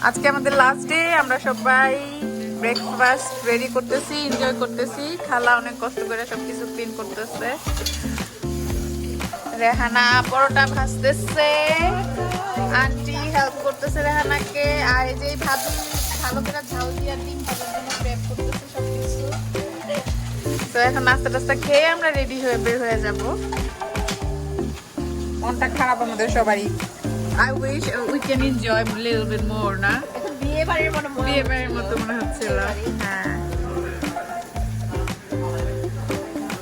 আজকে আমাদের last day, আমরা সবাই ব্রেকফাস্ট রেডি করতেছি, এনজয় করতেছি। খালা অনেক কষ্ট করে সবকিছু ক্লিন করতেছে। রেহানা পরোটা ভাজতেছে, আন্টি হেল্প করতেছে রেহানাকে। আর এই যে ভাবি ভালো করে ঝাল দিয়ে ডিম ভাজার জন্য প্রেপ করতেছে সবকিছু। তো এখন নাস্তা টাস্তা খেয়ে আমরা রেডি হয়ে বের হয়ে যাব। মনটা খারাপ আমাদের সবারই। I wish we can enjoy a little bit more, না? বিয়ে বাড়ির মতো মনে হচ্ছিল। হ্যাঁ,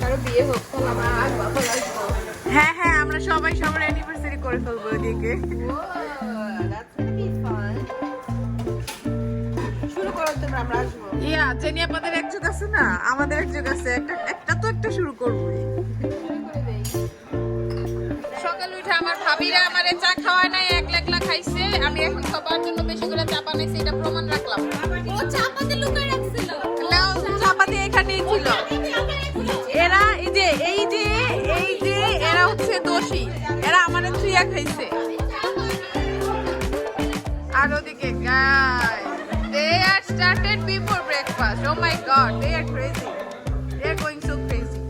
কারো বিয়ে হোক তো আমরা আসবো, আসবো। হ্যাঁ হ্যাঁ, আমরা সবাই সবার অ্যানিভার্সারি করে ফেলবো ওদিকে। শুরু করো তোমরা, আমরা আসবো। ইয়া, জেনি আপনাদের এক যুগ আছে না, আমাদের এক যুগ আছে, একটা শুরু করবোই। সকালে উঠে আমার ভাবিরা আমারে চা খাওয়ায় নাই, একলা খাইছে। আমি এখন সবার জন্য বেশি করে চা বানাইছি, এটা প্রমাণ রাখলাম। ও চাপাতে লুকায় রাখছিল। নাও, চাপাতি এখানেই ছিল। এরা এই যে এরা হচ্ছে দোষী, এরা আমারে থুইয়া খাইছে। আর ওদিকে guys, they are started before breakfast. Oh my god, they are crazy. They are going so crazy.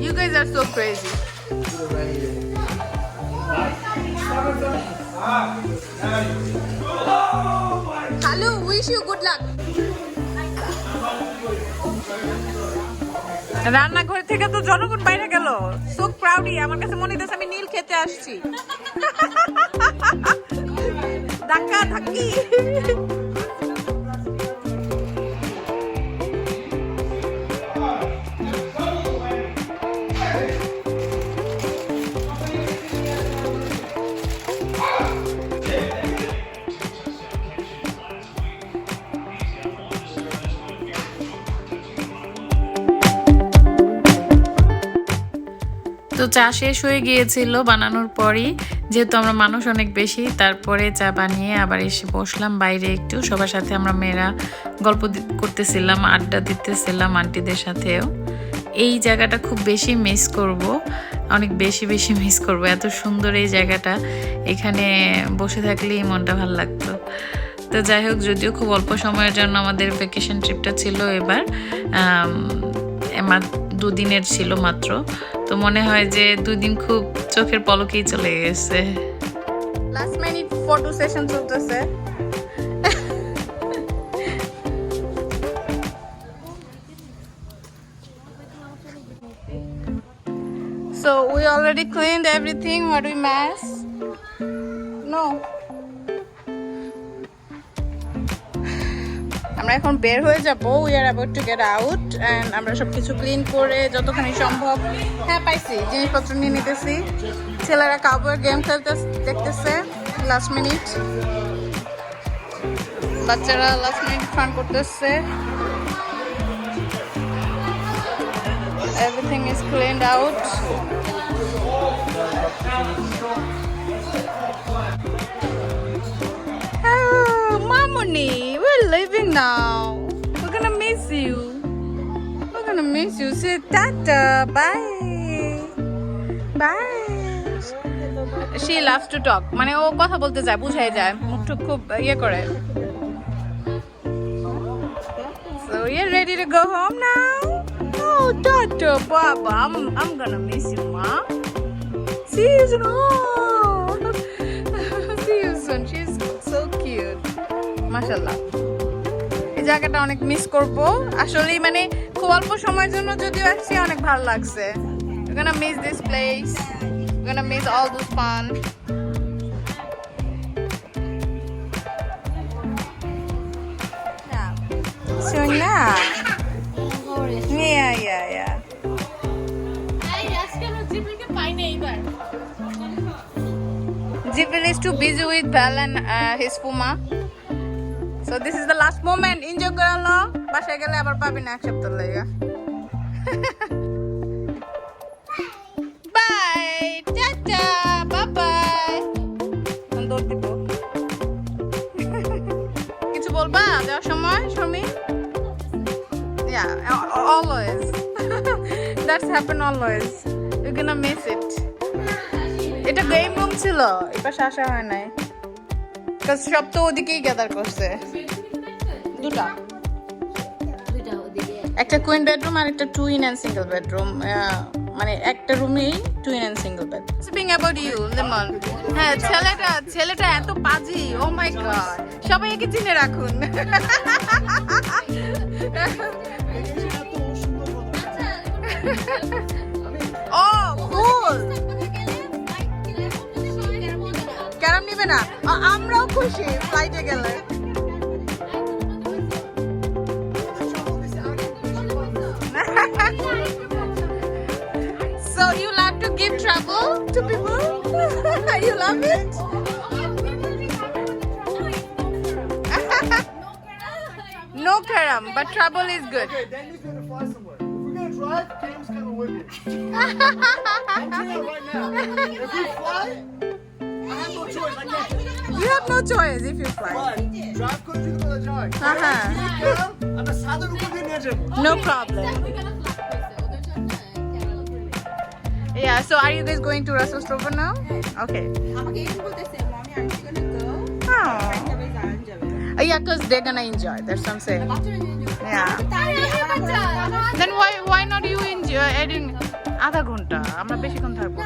You guys are so crazy. Hello, wish you good luck. রান্নাঘর থেকে তো জনগণ বাইরে গেল। সো প্রাউডি, আমার কাছে মনে হচ্ছে আমি নীল খেতে আসছি। ধাক্কা ধাক্কি। তো চা শেষ হয়ে গিয়েছিল বানানোর পরই, যেহেতু আমরা মানুষ অনেক বেশি। তারপরে চা বানিয়ে আবার এসে বসলাম বাইরে একটু, সবার সাথে আমরা মেয়েরা গল্প করতেছিলাম, আড্ডা দিতেছিলাম আন্টিদের সাথেও। এই জায়গাটা খুব বেশি মিস করব, অনেক বেশি মিস করব। এত সুন্দর এই জায়গাটা, এখানে বসে থাকলেই মনটা ভালো লাগতো। তো যাই হোক, যদিও খুব অল্প সময়ের জন্য আমাদের ভ্যাকেশন ট্রিপটা ছিল এবার, 2 দিনের ছিল মাত্র। তো মনে হয় যে 2 দিন খুব চোখের পলকেই চলে গেছে। লাস্ট মিনিট ফটো সেশন চলতেছে। So we already cleaned everything. What do we mess? No. আমরা এখন বের হয়ে যাব। We are about to get out and আমরা সবকিছু ক্লিন করে যতখানি সম্ভব, হ্যাঁ পাইছি, জিনিসপত্র নিয়ে নিতেছি। ছেলেরা কাউবয়ের গেম খেলতে দেখতেছে লাস্ট মিনিট, বাচ্চারা লাস্ট মিনিট ফান করতেছে। Everything is cleaned out. Mamoni, we're leaving now. We're gonna miss you. Say tata, bye. She loves to talk. মানে ও কথা বলতে যায়, বুঝাই যায়, মুখটা খুব ইয়ে করে। So you're ready to go home now? Oh, tata, Baba, I'm gonna miss you, Ma. See you soon. See you soon. She's so cute. মাশাআল্লাহ, এই জায়গাটা অনেক মিস করব আসলে। মানে খুব অল্প সময়ের জন্য যদিও আসছি, অনেক ভালো লাগছে। We're gonna miss this place. We're gonna miss all this fun. So now, yeah. Jibril is too busy with Val and his Puma. So this is the last moment. Enjoy করলো, বাসায় গেলে আবার পাবি না এক সপ্তাহ লাগা। Bye, tata, bye bye. দৌড় দিব। কিছু বলবা যাওয়ার সময় Sharmi? Yeah, always. That's happen always. You're gonna miss it. Same room ছিল এই পাশে আসা হয় নাই কারণ সব তো ওদিকেই গ্যাদার করছে দুটা একটা কুইন বেডরুম আর একটা টুইন অ্যান্ড সিঙ্গেল বেডরুম মানে একটা রুমেই twin and single bed speaking about you lemon হ্যাঁ ছেলেটা এত পাজি ও মাই গড সবাই একে চিনে রাখুন ও কুল ক্যারাম নিবে না আমরাও খুশি ফ্লাইটে গেলে So you love to give trouble to people? You love it? No karam, but trouble is good. Okay, then he's gonna fly somewhere. If we're gonna drive, Cam's coming with me. I'm saying that right now. If we fly, I have no choice. I can't. You have no choice if you fly. Fly. Drive country to the drive. Uh-huh. I'm a southern Ukrainian. No problem. Yeah, so are you guys going to Russell Strover now? Okay. Oh. Yeah, because they're gonna enjoy. That's what I'm saying. Yeah. Then why not you enjoy adding আধা ঘন্টা আমরা বেশিক্ষণ থাকবো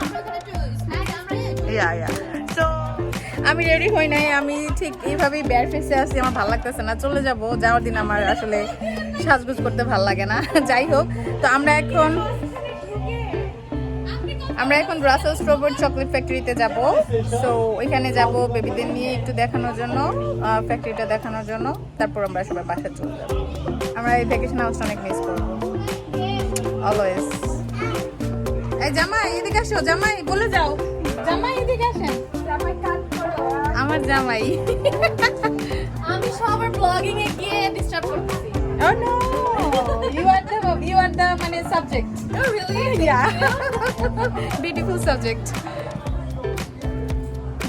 yeah so আমি ready হই নাই আমি ঠিক এইভাবেই বেয়ার ফেসে আছি আমার ভালো লাগতেছে না চলে যাব যাওয়ার দিন আমার আসলে সাজগোজ করতে ভালো লাগে না যাই হোক তো আমরা এখন রাসেল স্ট্রবেরি চকলেট ফ্যাক্টরিতে যাব সো ওইখানে যাব বেবিদের নিয়ে একটু দেখানোর জন্য ফ্যাক্টরিটা দেখানোর জন্য তারপর আমরা সবাই বাসায় চলে যাব আমরা এই ভ্যাকেশন হাউসটা অনেক মিস করব অলওয়েজ এই জামাই এদিকে আসো জামাই বলে যাও জামাই এদিকে আসেন জামাই কাট করো আমার জামাই আমি সবার ব্লগিং এ গিয়ে ডিস্টার্ব করতেছি Oh no! You are the মানে subject. Oh really? Yeah. Beautiful subject.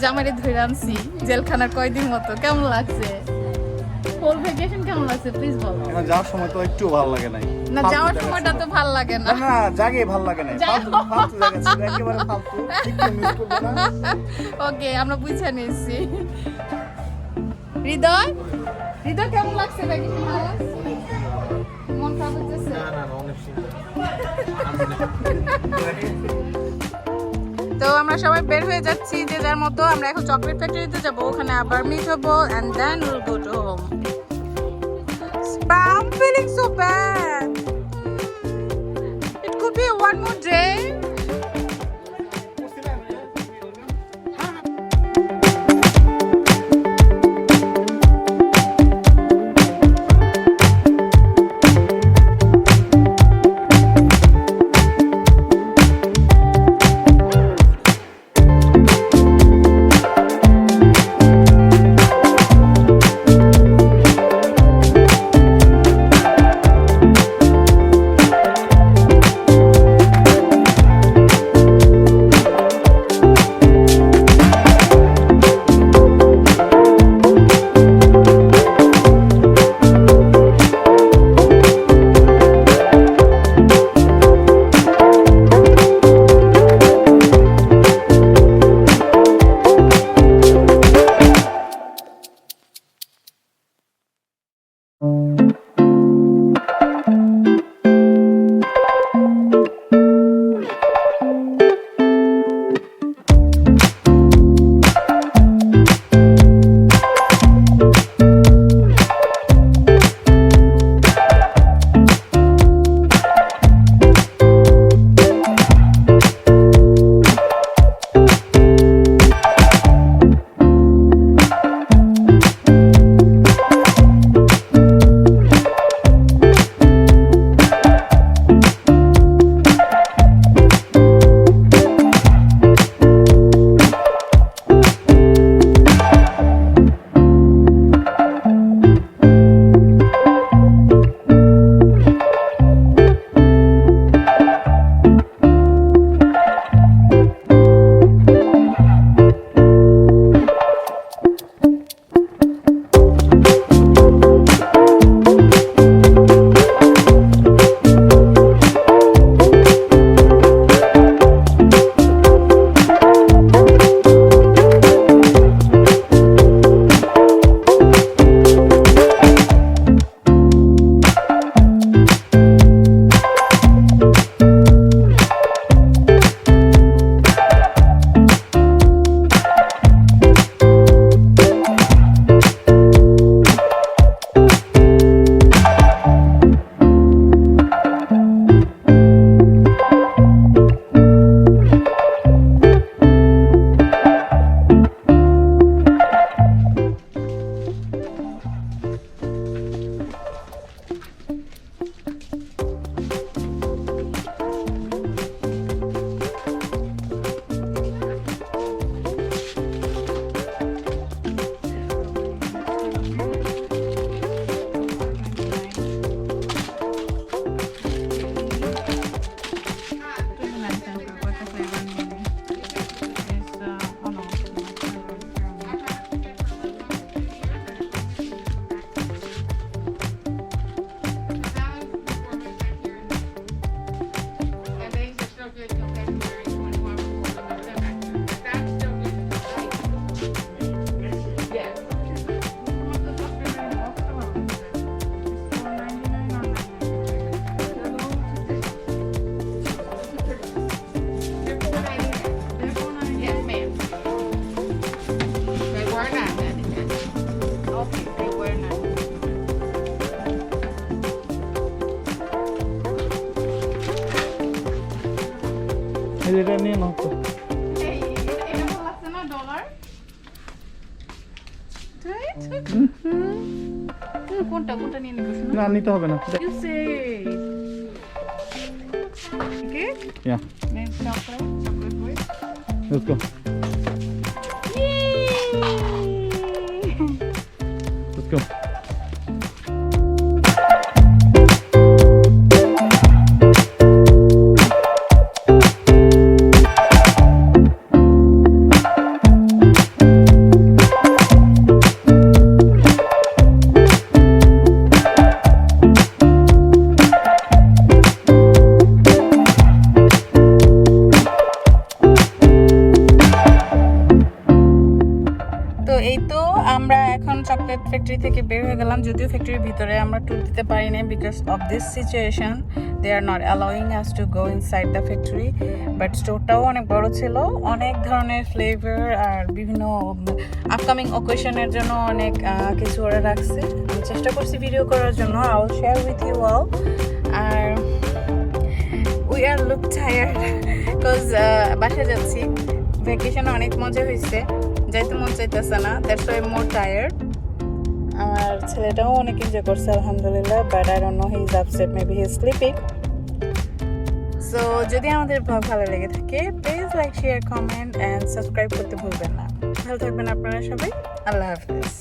জামাইরে ধরে আনছি জেলখানার কয়দিন মতো কেমন লাগছে হোল ভ্যাকেশন কেমন লাগছে প্লিজ বলো এখন যাওয়ার সময় তো একটু ভালো লাগে নাই না যাওয়ার সময়টা তো ভালো লাগে না না জাগে ভালো লাগে নাই ফালতু জায়গা ছিল একেবারে ফালতু একটু মিস করব না ওকে আমরা বুঝে নিয়েছি হৃদয় কেমন লাগছে ভ্যাকেশন হাউস মন খারাপ হচ্ছে না অনেক তো আমরা সবাই বের হয়ে যাচ্ছি যে যার মতো আমরা এখন চকলেট ফ্যাক্টরিতে যাব ওখানে আবার মিট হবো and then we'll go to home. I'm feeling so bad. It could be one more day. না তো এটা ভালো লাগছে না ডলার কোনটা কোনটা নিয়ে নিবো শুনো না নিতে হবে না You say. Okay. Yeah, Then chocolate with. let's go. Yay! Let's go. তো এই তো আমরা এখন চকলেট ফ্যাক্টরি থেকে বের হয়ে গেলাম যদিও ফ্যাক্টরির ভিতরে আমরা ট্যুর দিতে পারি না because of this situation they are not allowing us to go inside the factory but স্টোরটাও অনেক বড় ছিল অনেক ধরনের ফ্লেভার আর বিভিন্ন আপকামিং অকেশনের জন্য অনেক কিছু ওরা রাখছে আমি চেষ্টা করছি ভিডিও করার জন্য I will share with you all আর we are look tired because বাসায় যাচ্ছি ভ্যাকেশনে অনেক মজা হয়েছে যাইতে মন চাইতেছে না দ্যাটস ওয়াই মোর টায়ার্ড আমার ছেলেটাও অনেক এনজয় করছে আলহামদুলিল্লাহ but I don't know he is upset maybe he is sleeping so যদি আমাদের ব্লগ ভালো লেগে থাকে please like share comment and subscribe করতে ভুলবেন না ভালো থাকবেন আপনারা সবাই আল্লাহ হাফেজ